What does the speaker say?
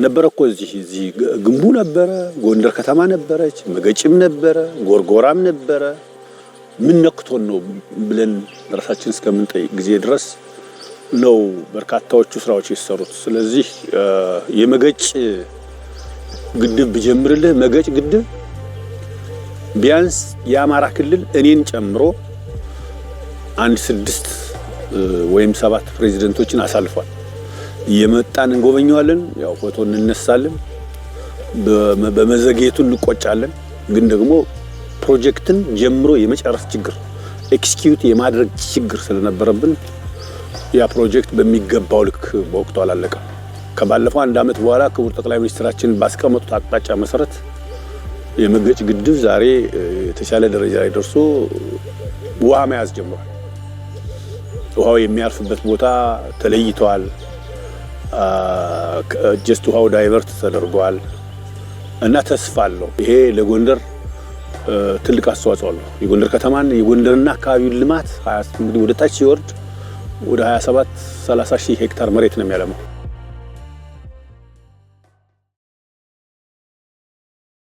ነበረ እኮ እዚህ ግንቡ ነበረ፣ ጎንደር ከተማ ነበረች፣ መገጭም ነበረ፣ ጎርጎራም ነበረ። ምን ነክቶን ነው ብለን ራሳችን እስከምንጠይቅ ጊዜ ድረስ ነው በርካታዎቹ ስራዎች የተሰሩት። ስለዚህ የመገጭ ግድብ ቢጀምርልህ መገጭ ግድብ ቢያንስ የአማራ ክልል እኔን ጨምሮ 6 ወይም 7 ፕሬዝዳንቶችን አሳልፏል። የመጣን እንጎበኛዋለን፣ ያው ፎቶ እንነሳለን፣ በመዘግየቱ እንቆጫለን። ግን ደግሞ ፕሮጀክትን ጀምሮ የመጨረስ ችግር ኤክስኪዩት የማድረግ ችግር ስለነበረብን ያ ፕሮጀክት በሚገባው ልክ በወቅቱ አላለቀም። ከባለፈው 1 ዓመት በኋላ ክቡር ጠቅላይ ሚኒስትራችን ባስቀመጡት አቅጣጫ መሰረት የመገጭ ግድብ ዛሬ የተሻለ ደረጃ ላይ ደርሶ ውሃ መያዝ ጀምሯል። ውሃው የሚያርፍበት ቦታ ተለይቷል። ጀስት ውሃው ዳይቨርት ተደርጓል እና ተስፋ አለው። ይሄ ለጎንደር ትልቅ አስተዋጽኦ አለው። የጎንደር ከተማን የጎንደርና አካባቢውን ልማት እንግዲህ ወደ ታች ሲወርድ ወደ 27-30 ሺህ ሄክታር መሬት ነው የሚያለማው።